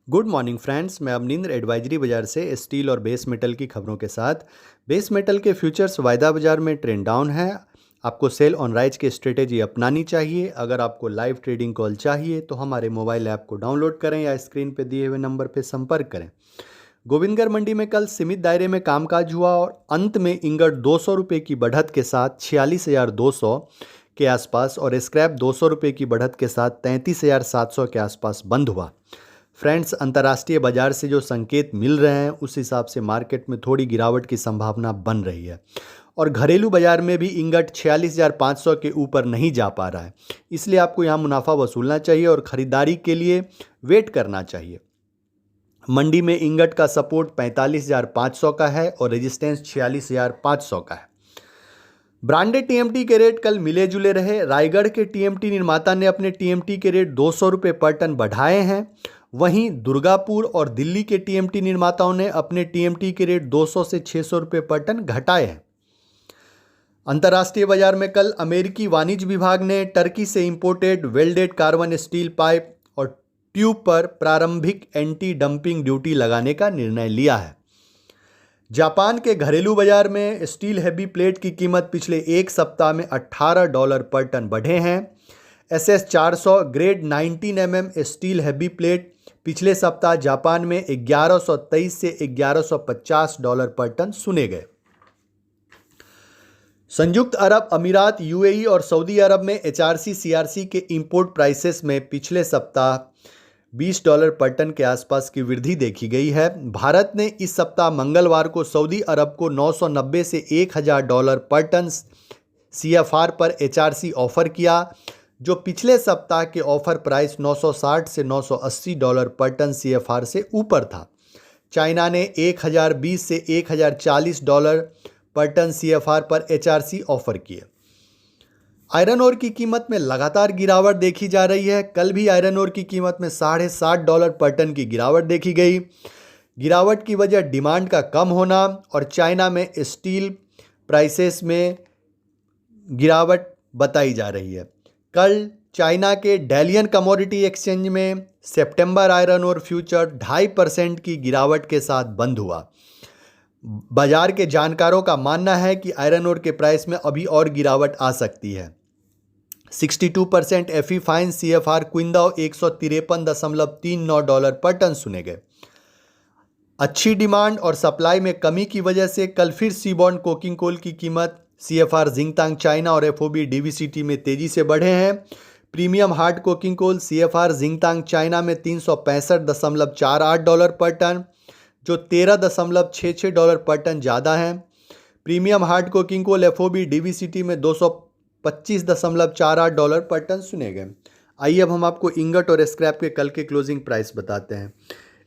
Good morning friends, मैं अमनिंद्र advisory बाजार से स्टील और बेस मेटल की खबरों के साथ। बेस मेटल के फ्यूचर्स वायदा बाजार में ट्रेंड डाउन है। आपको सेल ऑन राइज की स्ट्रेटेजी अपनानी चाहिए। अगर आपको लाइव ट्रेडिंग कॉल चाहिए तो हमारे मोबाइल ऐप को डाउनलोड करें या स्क्रीन पर दिए हुए नंबर पर संपर्क करें। गोविंदगढ़ मंडी में कल सीमित दायरे में कामकाज हुआ और अंत में इंगट 200 रुपये की बढ़त के साथ 46,200 के आसपास और स्क्रैप 200 रुपये की बढ़त के साथ 33,700 के आसपास बंद हुआ। फ्रेंड्स, अंतर्राष्ट्रीय बाजार से जो संकेत मिल रहे हैं उस हिसाब से मार्केट में थोड़ी गिरावट की संभावना बन रही है और घरेलू बाजार में भी इंगट 46,500 के ऊपर नहीं जा पा रहा है। इसलिए आपको यहाँ मुनाफा वसूलना चाहिए और ख़रीदारी के लिए वेट करना चाहिए। मंडी में इंगट का सपोर्ट 45,500 का है और रेजिस्टेंस 46,500 का है। ब्रांडेड टीएमटी के रेट कल मिले जुले रहे। रायगढ़ के टीएमटी निर्माता ने अपने टीएमटी के रेट 200 रुपये पर टन बढ़ाए हैं। वहीं दुर्गापुर और दिल्ली के टीएमटी निर्माताओं ने अपने टीएमटी के रेट 200 से 600 रुपये पर टन घटाए हैं। अंतर्राष्ट्रीय बाजार में कल अमेरिकी वाणिज्य विभाग ने टर्की से imported welded carbon steel pipe और ट्यूब पर प्रारंभिक एंटी डंपिंग ड्यूटी लगाने का निर्णय लिया है। जापान के घरेलू बाजार में स्टील हैवी प्लेट की कीमत पिछले एक सप्ताह में $18 पर टन बढ़े हैं। SS 400 grade 19 mm steel heavy plate पिछले सप्ताह जापान में 1123 से $1150 पर टन सुने गए। संयुक्त अरब अमीरात, यूएई और सऊदी अरब में HRC CRC के इंपोर्ट प्राइसेस में पिछले सप्ताह $20 पर टन के आसपास की वृद्धि देखी गई है। भारत ने इस सप्ताह मंगलवार को सऊदी अरब को 990 से $1,000 पर टन CFR पर HRC ऑफर किया, जो पिछले सप्ताह के ऑफर प्राइस 960 से $980 पर टन CFR से ऊपर था। चाइना ने 1,020 से $1,040 पर टन CFR पर HRC ऑफर किए। आयरन ओर की कीमत में लगातार गिरावट देखी जा रही है। कल भी आयरन ओर की कीमत में $60 पर टन की गिरावट देखी गई। गिरावट की वजह डिमांड का कम होना और चाइना में स्टील प्राइसेस में गिरावट बताई जा रही है। कल चाइना के डैलियन कमोडिटी एक्सचेंज में सितंबर आयरन ओर फ्यूचर 2.5% की गिरावट के साथ बंद हुआ। बाजार के जानकारों का मानना है कि आयरन ओर के प्राइस में अभी और गिरावट आ सकती है। 62% Fe फाइन CFR क्विंदाओ $153.39 पर टन सुने गए। अच्छी डिमांड और सप्लाई में कमी की वजह से कल फिर सीबॉन्ड कोकिंग कोल की कीमत CFR जिंगतांग चाइना और FOB DVCT में तेजी से बढ़े हैं। Premium hard coking coal CFR Jingtang China में $365.48 पर टन, जो $13.66 पर टन ज़्यादा है। Premium hard coking coal FOB DVCT में $225.48 पर टन सुने गए। आइए अब हम आपको इंगट और स्क्रैप के कल के क्लोजिंग प्राइस बताते हैं।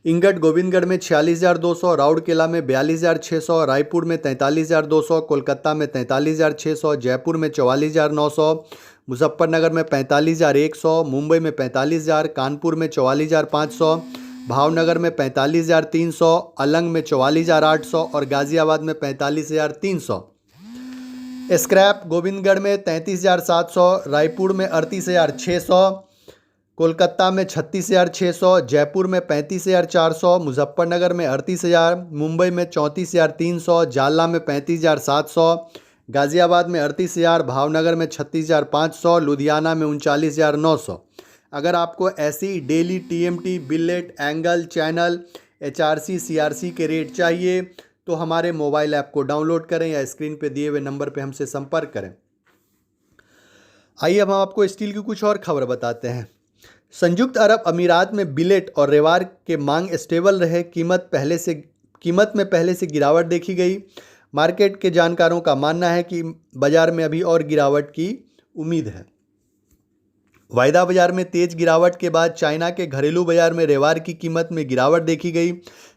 इंगट गोविंदगढ़ में 46,200, राउरकेला में 42,600, रायपुर में 43,200, कोलकाता में 43,600, जयपुर में 44,900, मुजफ्फरनगर में 45,100, मुंबई में 45,000, कानपुर में 44,500, भावनगर में 45,300, अलंग में 44,800 और गाजियाबाद में 45,300। स्क्रैप गोविंदगढ़ में 33,700, रायपुर में 38,600, कोलकाता में 36,600, जयपुर में 35,400, मुजफ्फरनगर में 38,000, मुंबई में 34,300, जालना में 35,700, गाजियाबाद में 38,000, भावनगर में 36,500, लुधियाना में 39,900। अगर आपको ऐसी daily TMT, billet, angle, channel, HRC CRC के रेट चाहिए तो हमारे मोबाइल ऐप को डाउनलोड करें या स्क्रीन पे दिए हुए नंबर पे हमसे संपर्क करें। आइए अब हम आपको स्टील की कुछ और खबर बताते हैं। संयुक्त अरब अमीरात में बिलेट और रेवार के मांग स्टेबल रहे। कीमत में पहले से गिरावट देखी गई। मार्केट के जानकारों का मानना है कि बाजार में अभी और गिरावट की उम्मीद है। वायदा बाजार में तेज गिरावट के बाद चाइना के घरेलू बाजार में रेवार की कीमत में गिरावट देखी गई।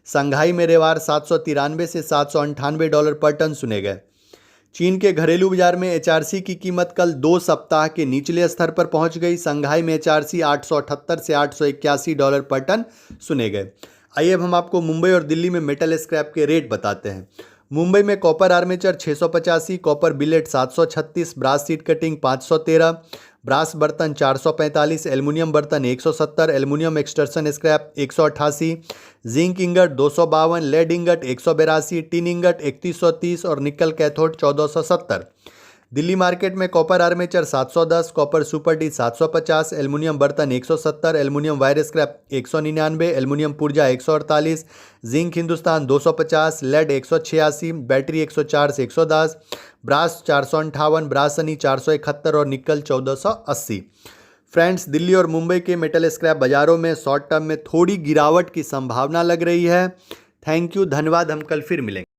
संघाई में रेवार $793 से $798 पर टन सुने गए। चीन के घरेलू बाजार में HRC की कीमत कल 2 सप्ताह के निचले स्तर पर पहुंच गई। संघाई में HRC $878 से $881 पर टन सुने गए। आइए अब हम आपको मुंबई और दिल्ली में मेटल स्क्रैप के रेट बताते हैं। मुंबई में copper armature 685, copper billet 736, brass sheet cutting 513, brass बर्तन 445, एल्युमिनियम बर्तन 170, aluminium extrusion scrap 188, zinc ingot 252, lead ingot 182, tin ingot 3130 और निकल कैथोड 1470। दिल्ली मार्केट में copper armature 710, copper super D 750, aluminium बर्तन 170, एल्युमिनियम वायर स्क्रैप 199, एल्युमिनियम पुर्जा 148, zinc Hindustan 250, lead 186, battery 104 से 110, brass 458, ब्रासनी 471 और निकल 1480। Friends, Delhi और मुंबई के मेटल स्क्रैप बाजारों में शॉर्ट टर्म में थोड़ी गिरावट की संभावना लग रही है। थैंक यू, धन्यवाद। हम कल फिर मिलेंगे।